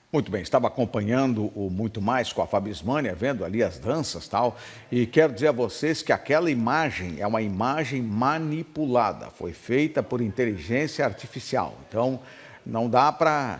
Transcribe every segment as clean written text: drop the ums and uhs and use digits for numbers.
Muito bem, estava acompanhando o Muito Mais com a Fabismânia, vendo ali as danças e tal, e quero dizer a vocês que aquela imagem é uma imagem manipulada, foi feita por inteligência artificial. Então, não dá para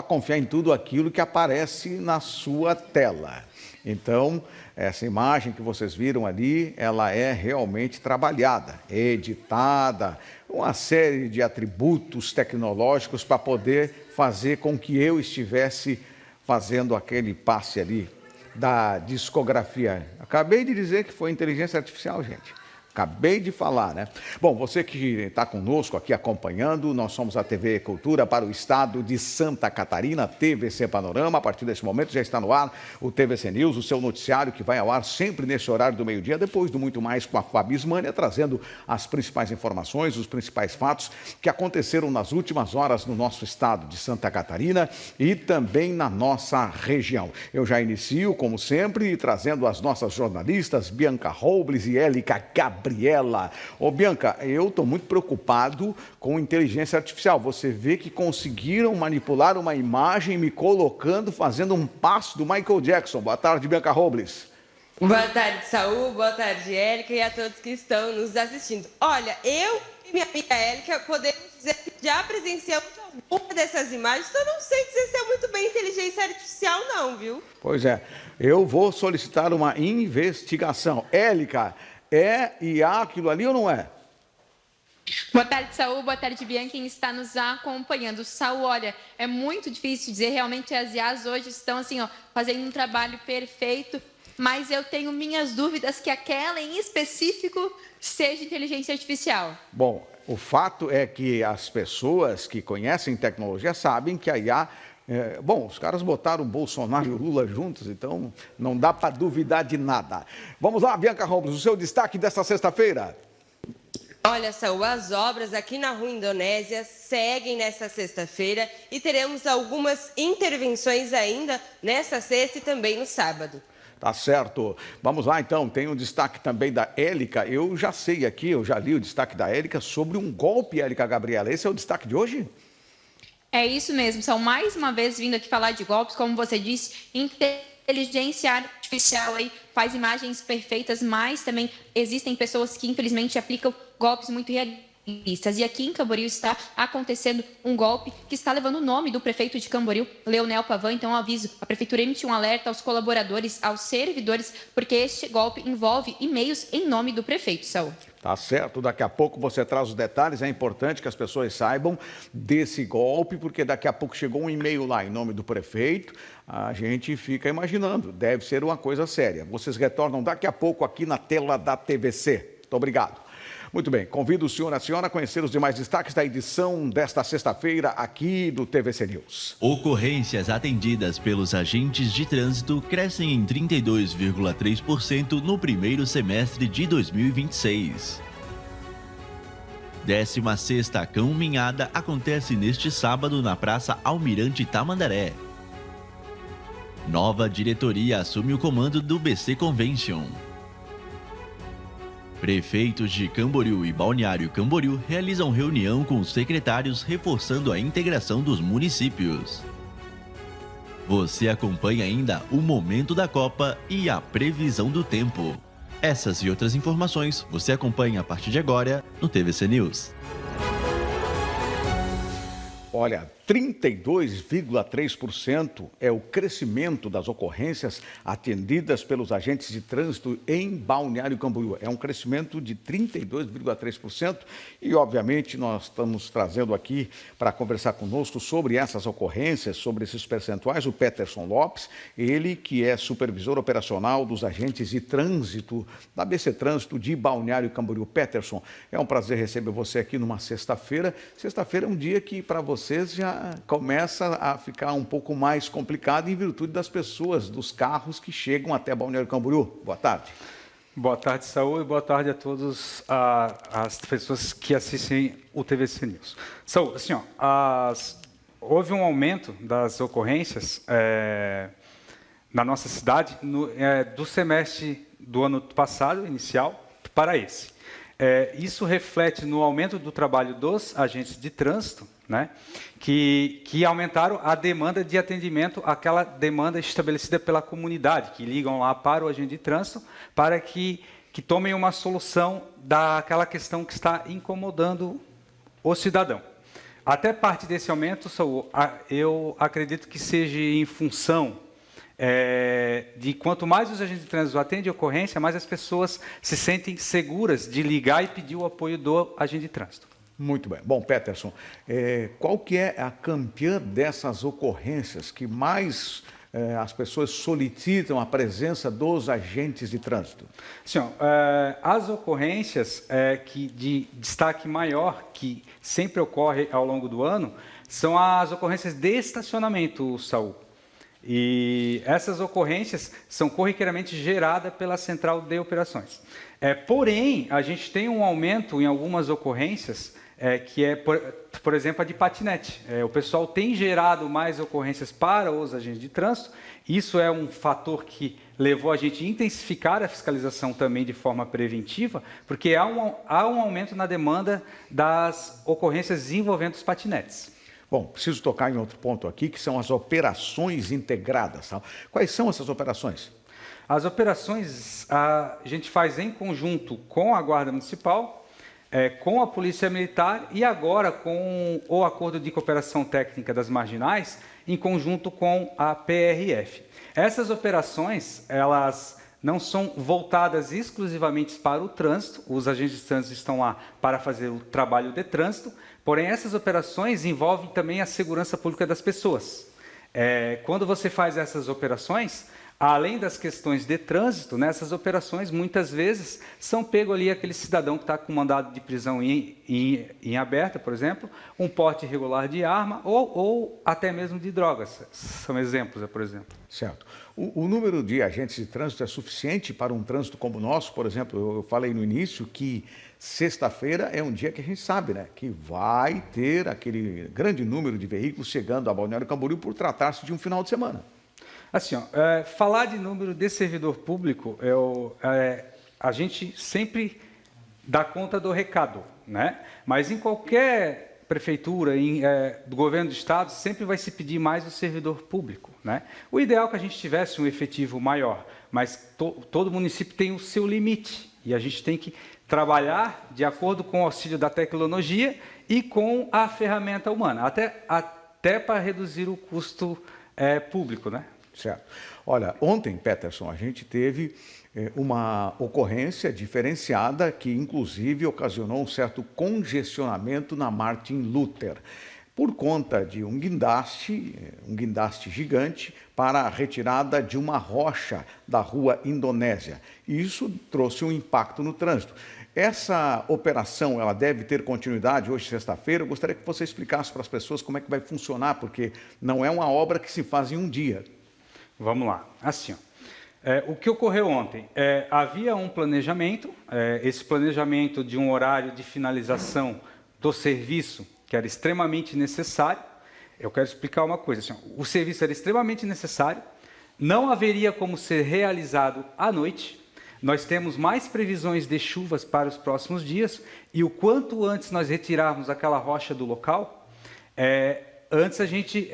confiar em tudo aquilo que aparece na sua tela. Então, essa imagem que vocês viram ali, ela é realmente trabalhada, editada, uma série de atributos tecnológicos para poder fazer com que eu estivesse fazendo aquele passe ali da discografia. Acabei de dizer que foi inteligência artificial, gente. Acabei de falar, né? Bom, você que está conosco aqui acompanhando, nós somos a TV Cultura para o estado de Santa Catarina, TVC Panorama. A partir desse momento já está no ar o TVC News, o seu noticiário que vai ao ar sempre nesse horário do meio-dia, depois do Muito Mais com a Fabismânia, trazendo as principais informações, os principais fatos que aconteceram nas últimas horas no nosso estado de Santa Catarina e também na nossa região. Eu já inicio, como sempre, trazendo as nossas jornalistas Bianca Robles e Élica Gabriela. Ô Bianca, eu estou muito preocupado com inteligência artificial. Você vê que conseguiram manipular uma imagem me colocando, fazendo um passo do Michael Jackson. Boa tarde, Bianca Robles. Boa tarde, Saúl. Boa tarde, Élica, e a todos que estão nos assistindo. Olha, eu e minha amiga Élica podemos dizer que já presenciamos alguma dessas imagens, então eu não sei dizer se é muito bem inteligência artificial não, viu? Pois é, eu vou solicitar uma investigação. Élica, é IA aquilo ali ou não é? Boa tarde, Saúl. Boa tarde, Bianca, quem está nos acompanhando. Saúl, olha, é muito difícil dizer, realmente as IAs hoje estão assim, ó, fazendo um trabalho perfeito, mas eu tenho minhas dúvidas que aquela em específico seja inteligência artificial. Bom, o fato é que as pessoas que conhecem tecnologia sabem que a IA... Bom, os caras botaram o Bolsonaro e o Lula juntos, então não dá para duvidar de nada. Vamos lá, Bianca Robles, o seu destaque desta sexta-feira. Olha, Saúl, as obras aqui na Rua Indonésia seguem nesta sexta-feira e teremos algumas intervenções ainda nesta sexta e também no sábado. Tá certo. Vamos lá, então. Tem um destaque também da Élica. Eu já sei aqui, eu já li o destaque da Élica sobre um golpe, Élica Gabriela. Esse é o destaque de hoje? É isso mesmo, são mais uma vez vindo aqui falar de golpes, como você disse, inteligência artificial aí faz imagens perfeitas, mas também existem pessoas que infelizmente aplicam golpes muito realistas. E aqui em Camboriú está acontecendo um golpe que está levando o nome do prefeito de Camboriú, Leonel Pavan. Então, aviso, a prefeitura emitiu um alerta aos colaboradores, aos servidores, porque este golpe envolve e-mails em nome do prefeito, Saúl. Tá certo, daqui a pouco você traz os detalhes, é importante que as pessoas saibam desse golpe, porque daqui a pouco chegou um e-mail lá em nome do prefeito, a gente fica imaginando, deve ser uma coisa séria. Vocês retornam daqui a pouco aqui na tela da TVC. Muito obrigado. Muito bem, convido o senhor e a senhora a conhecer os demais destaques da edição desta sexta-feira aqui do TVC News. Ocorrências atendidas pelos agentes de trânsito crescem em 32,3% no primeiro semestre de 2026. 16ª Caminhada acontece neste sábado na Praça Almirante Tamandaré. Nova diretoria assume o comando do BC Convention. Prefeitos de Camboriú e Balneário Camboriú realizam reunião com os secretários reforçando a integração dos municípios. Você acompanha ainda o momento da Copa e a previsão do tempo. Essas e outras informações você acompanha a partir de agora no TVC News. Olha, 32,3% é o crescimento das ocorrências atendidas pelos agentes de trânsito em Balneário Camboriú. É um crescimento de 32,3% e, obviamente, nós estamos trazendo aqui para conversar conosco sobre essas ocorrências, sobre esses percentuais, o Peterson Lopes, ele que é supervisor operacional dos agentes de trânsito da BC Trânsito de Balneário Camboriú. Peterson, é um prazer receber você aqui numa sexta-feira. Sexta-feira é um dia que, para vocês, já começa a ficar um pouco mais complicado em virtude das pessoas, dos carros que chegam até Balneário Camboriú. Boa tarde. Boa tarde, Saúl, e boa tarde a todos as pessoas que assistem o TVC News. Saúl, assim, ó, houve um aumento das ocorrências na nossa cidade do semestre do ano passado, inicial, para esse. Isso reflete no aumento do trabalho dos agentes de trânsito, né? Que aumentaram a demanda de atendimento, aquela demanda estabelecida pela comunidade, que ligam lá para o agente de trânsito, para que tomem uma solução daquela questão que está incomodando o cidadão. Até parte desse aumento, eu acredito que seja em função de quanto mais os agentes de trânsito atendem a ocorrência, mais as pessoas se sentem seguras de ligar e pedir o apoio do agente de trânsito. Muito bem. Bom, Peterson, qual que é a campeã dessas ocorrências que mais as pessoas solicitam a presença dos agentes de trânsito? Sim, as ocorrências de destaque maior, que sempre ocorre ao longo do ano, são as ocorrências de estacionamento, Saul. E essas ocorrências são corriqueiramente geradas pela central de operações. Porém, a gente tem um aumento em algumas ocorrências, que é, por exemplo, a de patinete. O pessoal tem gerado mais ocorrências para os agentes de trânsito. Isso é um fator que levou a gente a intensificar a fiscalização também de forma preventiva, porque há um aumento na demanda das ocorrências envolvendo os patinetes. Bom, preciso tocar em outro ponto aqui, que são as operações integradas. Tá? Quais são essas operações? As operações a gente faz em conjunto com a Guarda Municipal, com a Polícia Militar e agora com o Acordo de Cooperação Técnica das Marginais, em conjunto com a PRF. Essas operações, elas não são voltadas exclusivamente para o trânsito, os agentes de trânsito estão lá para fazer o trabalho de trânsito, porém essas operações envolvem também a segurança pública das pessoas. Quando você faz essas operações, além das questões de trânsito, nessas operações muitas vezes são pego ali aquele cidadão que está com mandado de prisão em aberta, por exemplo, um porte irregular de arma ou até mesmo de drogas. São exemplos, por exemplo. Certo. O número de agentes de trânsito é suficiente para um trânsito como o nosso? Por exemplo, eu falei no início que sexta-feira é um dia que a gente sabe, né, que vai ter aquele grande número de veículos chegando a Balneário Camboriú por tratar-se de um final de semana. Assim, falar de número de servidor público, a gente sempre dá conta do recado, né? Mas em qualquer prefeitura, do governo do estado, sempre vai se pedir mais do servidor público, né? O ideal é que a gente tivesse um efetivo maior, mas todo município tem o seu limite e a gente tem que trabalhar de acordo com o auxílio da tecnologia e com a ferramenta humana, até para reduzir o custo público, né? Certo. Olha, ontem, Peterson, a gente teve uma ocorrência diferenciada que, inclusive, ocasionou um certo congestionamento na Martin Luther, por conta de um guindaste gigante para a retirada de uma rocha da rua Indonésia. E isso trouxe um impacto no trânsito. Essa operação, ela deve ter continuidade hoje, sexta-feira. Eu gostaria que você explicasse para as pessoas como é que vai funcionar, porque não é uma obra que se faz em um dia. Vamos lá. Assim, o que ocorreu ontem? Havia um planejamento, esse planejamento de um horário de finalização do serviço, que era extremamente necessário. Eu quero explicar uma coisa. Assim, o serviço era extremamente necessário, não haveria como ser realizado à noite. Nós temos mais previsões de chuvas para os próximos dias, e o quanto antes nós retirarmos aquela rocha do local, antes a gente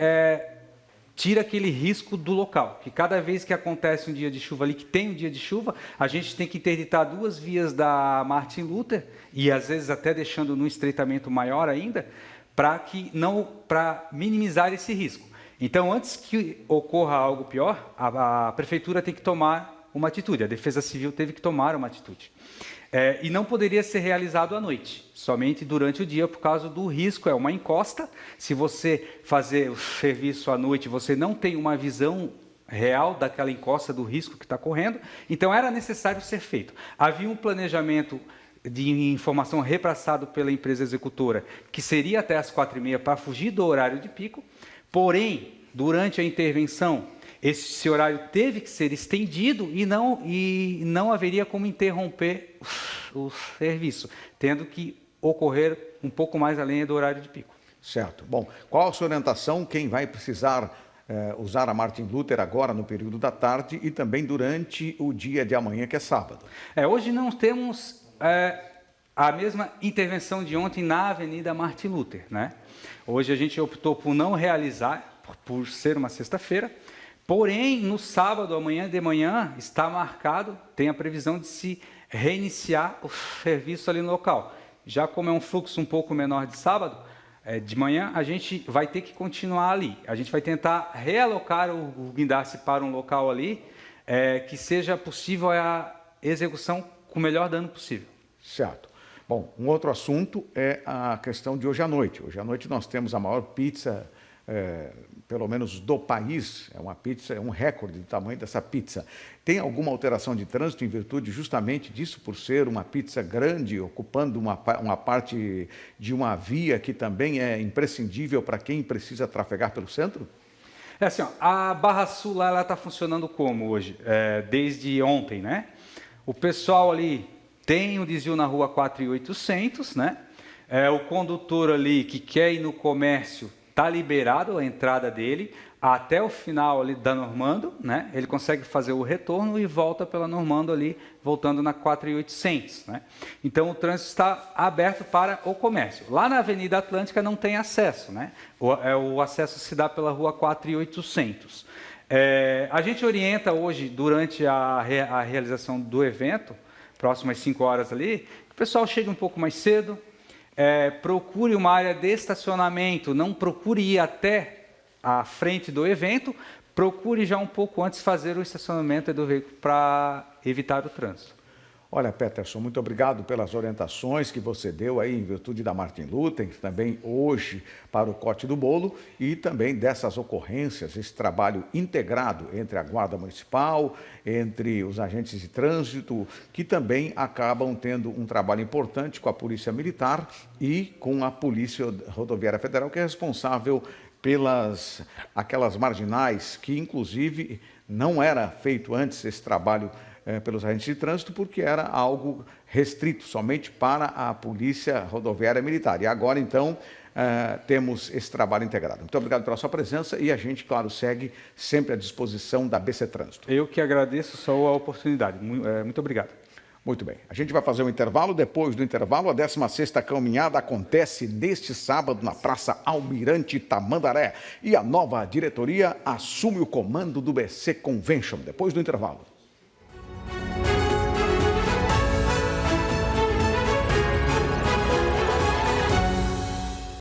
tira aquele risco do local, que cada vez que acontece um dia de chuva ali, que tem um dia de chuva, a gente tem que interditar 2 vias da Martin Luther, e às vezes até deixando num estreitamento maior ainda, para minimizar esse risco. Então, antes que ocorra algo pior, a prefeitura tem que tomar uma atitude, a Defesa Civil teve que tomar uma atitude. E não poderia ser realizado à noite, somente durante o dia, por causa do risco. É uma encosta. Se você fazer o serviço à noite, você não tem uma visão real daquela encosta, do risco que está correndo. Então, era necessário ser feito. Havia um planejamento de informação repassado pela empresa executora, que seria até as 4h30 para fugir do horário de pico. Porém, durante a intervenção, esse horário teve que ser estendido e não haveria como interromper o serviço, tendo que ocorrer um pouco mais além do horário de pico. Certo. Bom, qual a sua orientação? Quem vai precisar usar a Martin Luther agora no período da tarde e também durante o dia de amanhã, que é sábado? Hoje não temos a mesma intervenção de ontem na Avenida Martin Luther, né? Hoje a gente optou por não realizar, por ser uma sexta-feira, porém, no sábado, amanhã de manhã, está marcado, tem a previsão de se reiniciar o serviço ali no local. Já como é um fluxo um pouco menor de sábado, de manhã, a gente vai ter que continuar ali. A gente vai tentar realocar o guindaste para um local ali que seja possível a execução com o melhor dano possível. Certo. Bom, um outro assunto é a questão de hoje à noite. Hoje à noite nós temos a maior pizza, pelo menos do país, é uma pizza, é um recorde de tamanho dessa pizza. Tem alguma alteração de trânsito em virtude justamente disso, por ser uma pizza grande, ocupando uma parte de uma via que também é imprescindível para quem precisa trafegar pelo centro? É assim, ó, a Barra Sul lá, ela está funcionando como hoje? Desde ontem, né? O pessoal ali tem o desvio na rua 4.800, né? O condutor ali que quer ir no comércio está liberado a entrada dele até o final ali da Normando, né? Ele consegue fazer o retorno e volta pela Normando ali, voltando na 4.800, né? Então o trânsito está aberto para o comércio. Lá na Avenida Atlântica não tem acesso, né? O acesso se dá pela rua 4.800. A gente orienta hoje, durante a realização do evento, próximas 5 horas ali, que o pessoal chegue um pouco mais cedo, procure uma área de estacionamento, não procure ir até a frente do evento, procure já um pouco antes fazer o estacionamento do veículo para evitar o trânsito. Olha, Peterson, muito obrigado pelas orientações que você deu aí em virtude da Martin Luther, também hoje para o corte do bolo e também dessas ocorrências, esse trabalho integrado entre a Guarda Municipal, entre os agentes de trânsito, que também acabam tendo um trabalho importante com a Polícia Militar e com a Polícia Rodoviária Federal, que é responsável pelas aquelas marginais que, inclusive, não era feito antes esse trabalho pelos agentes de trânsito, porque era algo restrito somente para a Polícia Rodoviária Militar. E agora, então, temos esse trabalho integrado. Muito obrigado pela sua presença e a gente, claro, segue sempre à disposição da BC Trânsito. Eu que agradeço só a oportunidade. Muito obrigado. Muito bem. A gente vai fazer um intervalo. Depois do intervalo, a 16ª caminhada acontece neste sábado na Praça Almirante Tamandaré. E a nova diretoria assume o comando do BC Convention. Depois do intervalo.